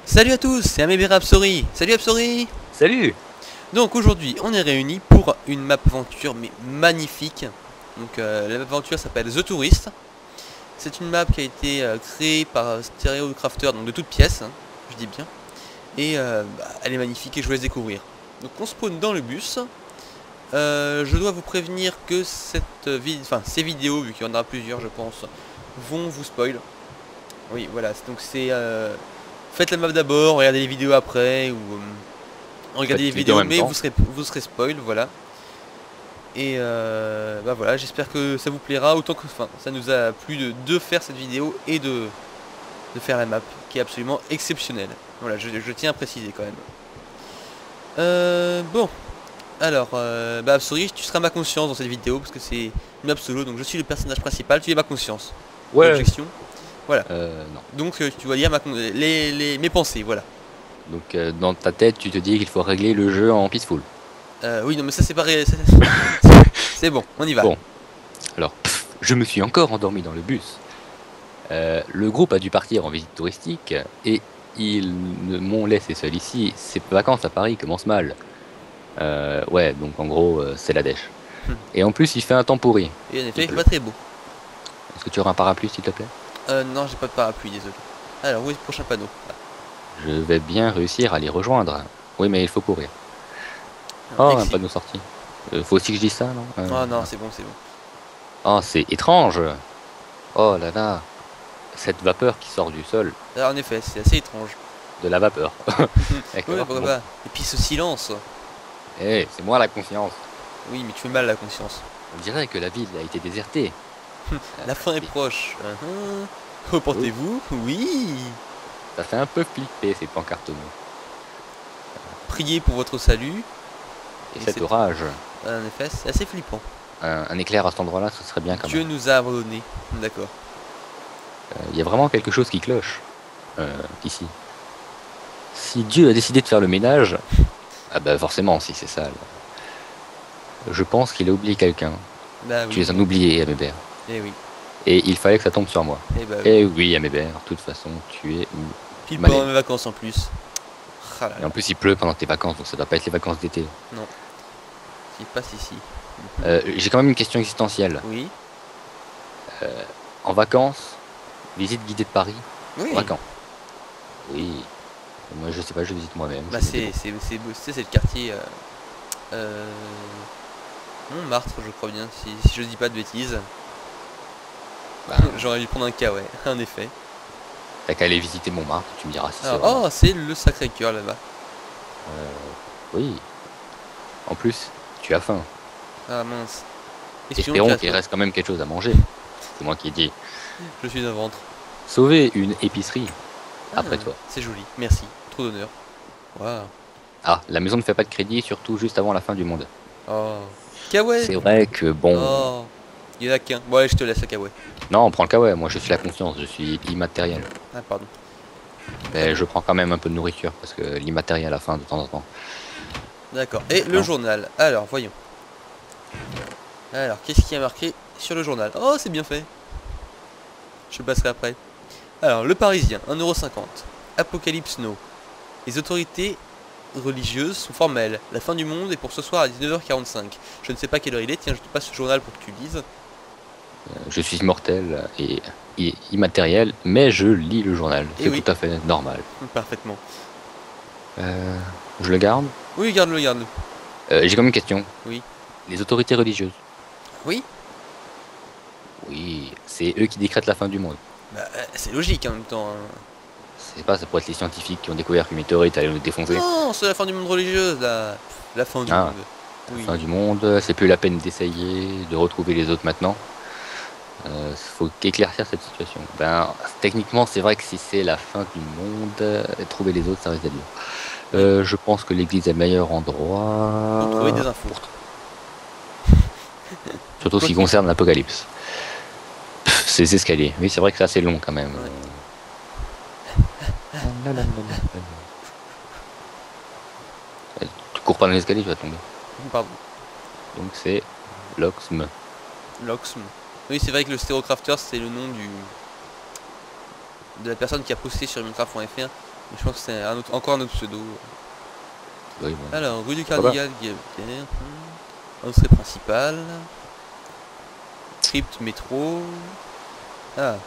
Salut à tous, c'est Amébéra Absori. Salut Absori. Salut. Donc aujourd'hui on est réunis pour une map aventure mais magnifique. Donc la map aventure s'appelle The Tourist. C'est une map qui a été créée par Stereo Crafter, donc de toutes pièces, hein, je dis bien. Et elle est magnifique et je vous laisse découvrir. Donc on spawn dans le bus. Je dois vous prévenir que ces vidéos, vu qu'il y en aura plusieurs je pense, vont vous spoil. Oui voilà, donc c'est... faites la map d'abord, regardez les vidéos après, ou regardez les vidéos mais vous serez spoil, voilà. Et bah voilà, j'espère que ça vous plaira autant que ça nous a plu de faire cette vidéo et de faire la map qui est absolument exceptionnelle. Voilà, je tiens à préciser quand même. Bon, alors bah Absori, tu seras ma conscience dans cette vidéo parce que c'est une map solo, donc je suis le personnage principal, tu es ma conscience. Ouais. Objection. Voilà. Non. Donc tu vas lire mes pensées, voilà. Donc dans ta tête, tu te dis qu'il faut régler le jeu en peaceful. Oui, non mais ça c'est pas c'est bon, on y va. Bon. Alors, je me suis encore endormi dans le bus. Le groupe a dû partir en visite touristique et ils m'ont laissé seul ici. Ces vacances à Paris commencent mal. Ouais, donc en gros, c'est la dèche. Et en plus, il fait un temps pourri. Et en effet, il fait pas très beau. Est-ce que tu auras un parapluie, s'il te plaît? Non, j'ai pas de parapluie, désolé. Alors, où est le prochain panneau? Je vais bien réussir à les rejoindre. Oui, mais il faut courir. Oh, un panneau sorti. Faut aussi que je dise ça, non? Oh non, c'est bon, c'est bon. Oh, c'est étrange. Oh là là. Cette vapeur qui sort du sol. Alors, en effet, c'est assez étrange. De la vapeur. Ouais, pourquoi pas. Et puis ce silence. Eh, c'est moi la conscience. Oui, mais tu fais mal la conscience. On dirait que la ville a été désertée. La fin est proche. Reportez-vous. Oui. Ça fait un peu flipper ces pancartes. Priez pour votre salut. Et cet orage. En effet, c'est assez flippant. Un éclair à cet endroit-là, ce serait bien quand même. Dieu nous a abandonnés. D'accord. Il y a vraiment quelque chose qui cloche. Ici. Si Dieu a décidé de faire le ménage, ah bah forcément, si c'est sale. Je pense qu'il a oublié quelqu'un. Bah oui. Tu es un oublié, Amébert. Eh oui. Et il fallait que ça tombe sur moi. Eh bah oui. Eh oui, Amébert, de toute façon, tu es où? Pile pendant mes vacances en plus. Ah, et en plus, il pleut pendant tes vacances, donc ça doit pas être les vacances d'été. Non. Il passe ici. J'ai quand même une question existentielle. Oui. En vacances, visite guidée de Paris. Oui. En vacances. Oui. Moi, je sais pas, je visite moi-même. Bah c'est le quartier Montmartre, je crois bien, si je dis pas de bêtises. Bah, j'aurais dû prendre un cas, ouais, en effet. T'as qu'à aller visiter Montmartre, tu me diras si c'est oh, c'est le Sacré-Cœur là-bas. Oui. En plus, tu as faim. Ah mince. Espérons qu'il reste quand même quelque chose à manger. C'est moi qui ai dit. Je suis un ventre. Sauver une épicerie. Après toi. C'est joli, merci. Trop d'honneur. Waouh. Ah, la maison ne fait pas de crédit, surtout juste avant la fin du monde. Oh. Kawaii. C'est vrai que bon... Oh. Il y en a qu'un. Bon allez, je te laisse le kawaii. Non, on prend le kawaii. Moi, je suis la conscience. Je suis immatériel. Ah, pardon. Mais je prends quand même un peu de nourriture, parce que l'immatériel à la fin, de temps en temps. D'accord. Et le journal. Alors, voyons. Alors, qu'est-ce qui a marqué sur le journal? Oh, c'est bien fait. Je passerai après. Alors, le Parisien, 1,50 €. Apocalypse No. Les autorités religieuses sont formelles. La fin du monde est pour ce soir à 19h45. Je ne sais pas quelle heure il est. Tiens, je te passe ce journal pour que tu lises. Je suis immortel et immatériel, mais je lis le journal. C'est tout à fait normal. Parfaitement. Je le garde? Oui, garde-le, garde-le. J'ai quand même une question. Oui. Les autorités religieuses. Oui. Oui, c'est eux qui décrètent la fin du monde. Bah, c'est logique en même temps. C'est pas, ça pourrait être les scientifiques qui ont découvert qu'une météorite allait nous défoncer. Non, c'est la fin du monde religieuse, la fin du monde. La fin du monde, c'est plus la peine d'essayer de retrouver les autres maintenant. Faut éclaircir cette situation. Ben, techniquement, c'est vrai que si c'est la fin du monde, trouver les autres, ça risque d'être dur. Je pense que l'église est le meilleur endroit pour trouver des infos. Surtout ce qui concerne l'apocalypse. Ces escaliers. Oui, c'est vrai que c'est assez long quand même. Tu cours pas dans l'escalier, tu vas tomber. Pardon. Donc c'est Loxm. Loxm. Oui, c'est vrai que le Stereo Crafter, c'est le nom de la personne qui a posté sur Minecraft.fr Je pense que c'est encore un autre pseudo. Oui, bon. Alors, rue du Voilà. Cardigal, entrée principale. Crypte métro. Ah,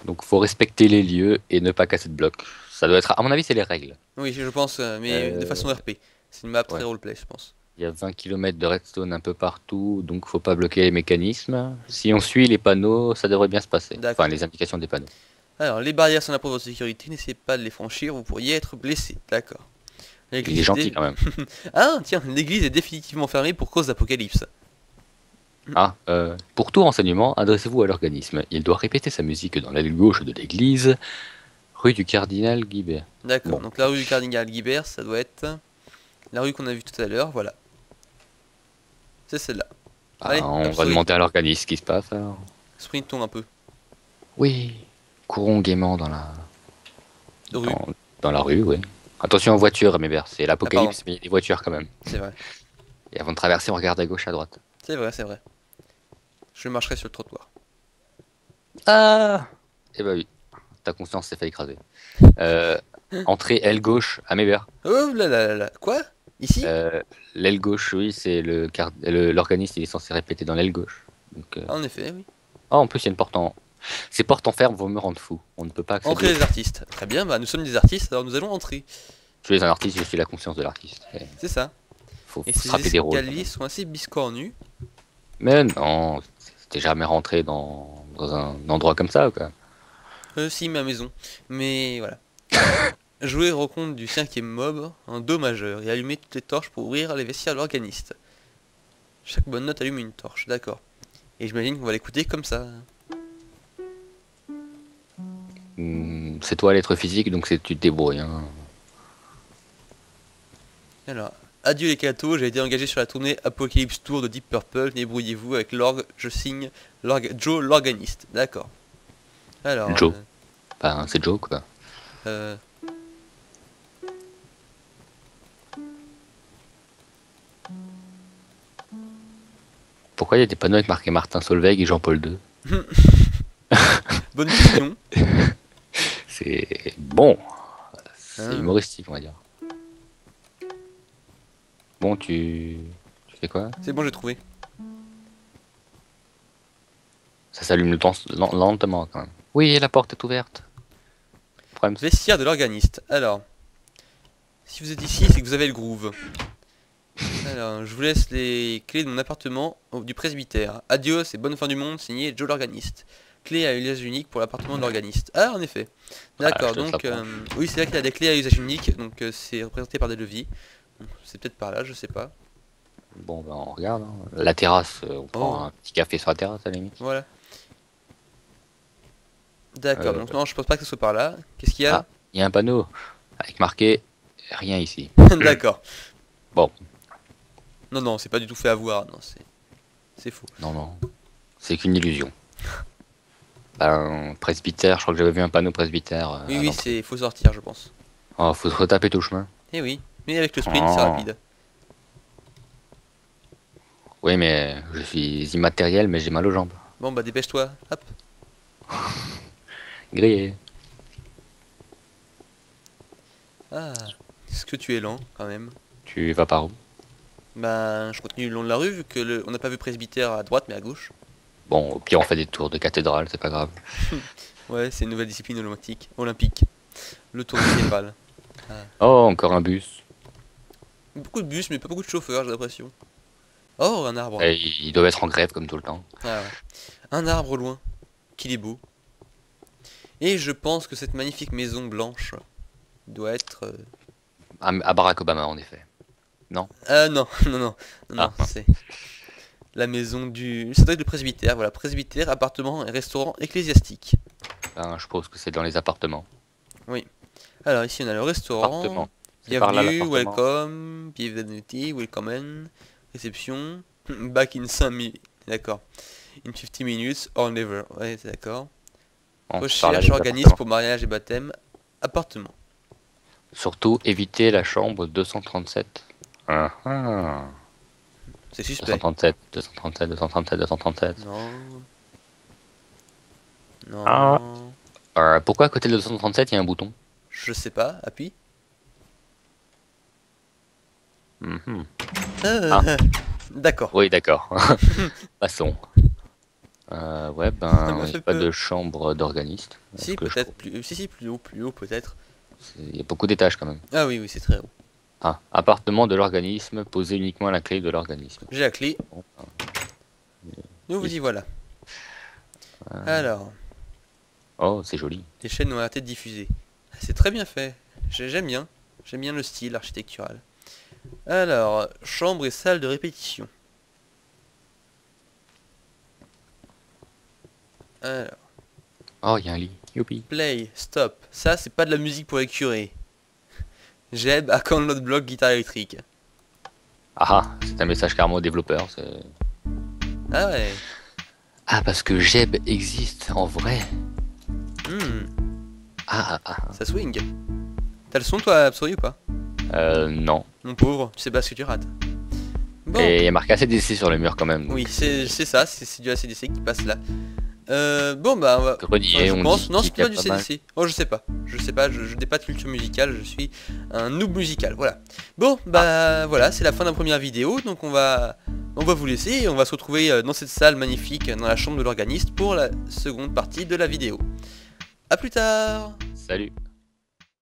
Donc faut respecter les lieux et ne pas casser de blocs. Ça doit être, à mon avis, c'est les règles. oui, je pense, mais de façon RP. C'est une map très Ouais. roleplay, je pense. Il y a 20 km de redstone un peu partout, donc faut pas bloquer les mécanismes. Si on suit les panneaux, ça devrait bien se passer. D'accord. Enfin, les indications des panneaux. Alors, les barrières sont là pour votre sécurité, n'essayez pas de les franchir, vous pourriez être blessé. D'accord. Il est L'église gentil quand même. Ah, tiens, l'église est définitivement fermée pour cause d'apocalypse. Ah, pour tout renseignement, adressez-vous à l'organisme. Il doit répéter sa musique dans l'aile gauche de l'église, rue du Cardinal Guibert. D'accord, Bon. donc la rue du Cardinal Guibert, ça doit être la rue qu'on a vue tout à l'heure, voilà. C'est celle-là. Ah, Allez, on hop, va demander à l'organisme ce qui se passe alors. sprintons un peu. Oui, courons gaiement De rue, dans, dans la rue, oui. Attention aux voitures, Mébert, c'est l'apocalypse, mais il y a des voitures quand même. c'est vrai. Et avant de traverser, on regarde à gauche, à droite. C'est vrai, c'est vrai. Je marcherai sur le trottoir. Ah Eh ben oui, ta conscience s'est fait écraser. Euh, entrée aile gauche à Mébert. Oh là là là là. Quoi? Ici? L'aile gauche, oui, c'est l'organisme, il est censé répéter dans l'aile gauche. Donc, Ah, en effet, oui. ah, en plus, il y a une porte en... Ces portes en fer vont me rendre fou. On ne peut pas accéder. Entrée des artistes. Très bien, bah nous sommes des artistes, alors nous allons entrer. Je suis un artiste, je suis la conscience de l'artiste. C'est ça. Faut Et se ces frapper des rôles. escaliers sont assez biscornus. Mais non, t'es jamais rentré dans un endroit comme ça, quoi. Si, ma maison. Mais voilà. Jouer rencontre du cinquième mob en do majeur et allumer toutes les torches pour ouvrir les vestiaires de l'organiste. Chaque bonne note allume une torche, d'accord. Et j'imagine qu'on va l'écouter comme ça. C'est toi l'être physique, donc tu te débrouilles. Hein. Alors, adieu les cathos, j'ai été engagé sur la tournée Apocalypse Tour de Deep Purple, débrouillez-vous avec l'orgue, je signe Joe l'organiste, d'accord. Alors, Joe. Ben, c'est Joe, quoi. euh, Pourquoi il y a des panneaux avec marqué Martin Solveig et Jean-Paul II? bonne question. C'est bon. C'est Ah. humoristique, on va dire. Bon, tu fais quoi? C'est bon, j'ai trouvé. Ça s'allume lentement, quand même. Oui, la porte est ouverte. Problème, Vestiaire de l'organiste. Alors, si vous êtes ici, c'est que vous avez le groove. Alors, je vous laisse les clés de mon appartement du presbytère. Adios et bonne fin du monde, signé Joe l'organiste. Clé à usage unique pour l'appartement de l'organiste. Ah, en effet. D'accord, je te donc, l'apprends. oui, c'est vrai qu'il y a des clés à usage unique, donc c'est représenté par des leviers. Donc, c'est peut-être par là, je sais pas. Bon, ben, on regarde. Hein. La terrasse, on prend Oh. un petit café sur la terrasse, à la limite. Voilà. D'accord, Euh, donc non, je pense pas que ce soit par là. Qu'est-ce qu'il y a? Ah, il y a un panneau avec marqué rien ici. D'accord. Bon, Non, non, c'est pas du tout fait avoir, non, c'est faux. non, c'est qu'une illusion. Ben, presbytère, je crois que j'avais vu un panneau presbytère. Oui, à oui, l'entrée. faut sortir, je pense. Oh, faut se retaper tout le chemin. Eh oui, mais avec le sprint, c'est Oh. rapide. Oui, mais je suis immatériel, mais j'ai mal aux jambes. Bon, bah dépêche-toi, hop. Grillé. Ah, est-ce que tu es lent, quand même? Tu vas par où? Ben, je continue le long de la rue, vu que on n'a pas vu presbytère à droite, mais à gauche. Bon, au pire, on fait des tours de cathédrale, c'est pas grave. Ouais, c'est une nouvelle discipline olympique. Le tour médiéval. Oh, encore un bus. Beaucoup de bus, mais pas beaucoup de chauffeurs, j'ai l'impression. Oh, un arbre. Et ils doivent être en grève comme tout le temps. Ah, ouais. Un arbre au loin, qu'il est beau. Et je pense que cette magnifique maison blanche doit être... À Barack Obama, en effet. Ah non, non, non, non, Ah. c'est la maison du... Ça doit être le presbytère, voilà, presbytère, appartement et restaurant ecclésiastique. Ben, je suppose que c'est dans les appartements. Alors ici on a le restaurant, Appartement. C'est par là, bienvenue, l'appartement. welcome, bienvenue, welcome, réception, back in 5 minutes, d'accord, in 50 minutes or never, ouais c'est d'accord. Bon, c'est par là, Recherche, les organisme appartements. pour mariage et baptême, appartement. Surtout, éviter la chambre 237. Ah, ah. C'est suspect. 237, 237, 237, 237. Non. Non. Ah. Pourquoi à côté de 237, il y a un bouton? je sais pas, appuie. Mhm. D'accord. Oui, d'accord. Passons. Ouais, Ça ben, me il n'y fait a pas peur. de chambre d'organiste. Si, peut-être plus... Si, plus haut peut-être. Il y a beaucoup d'étages quand même. Ah oui, oui, c'est très haut. Ah, appartement de l'organisme, posez uniquement à la clé de l'organisme. J'ai la clé. Bon, ben, Nous vous y voilà. Alors, oh, c'est joli. les chaînes ont arrêté de diffuser. C'est très bien fait. J'aime bien. J'aime bien le style architectural. Alors, chambre et salle de répétition. Alors, Oh, il y a un lit. Youpi. play, stop. Ça, c'est pas de la musique pour les curés. Jeb à quand notre bloc guitare électrique. Ah ah, c'est un message carrément aux développeurs. Ah ouais. Ah, parce que Jeb existe en vrai. Hmm, Ah, ah, ça swing. T'as le son toi, Absolu ou pas? Non. Mon pauvre, tu sais pas ce que tu rates. Bon, Et il y a marqué ACDC sur le mur quand même. oui, c'est ça, c'est du ACDC qui passe là. Bon bah on va... Grenier, je on pense, dit non qu'il c'est y a pas du pas mal. CDC. Oh je sais pas, je n'ai pas de culture musicale, je suis un noob musical, voilà. Bon bah voilà, c'est la fin de la première vidéo, donc on va vous laisser et on va se retrouver dans cette salle magnifique, dans la chambre de l'organiste pour la seconde partie de la vidéo. A plus tard. Salut.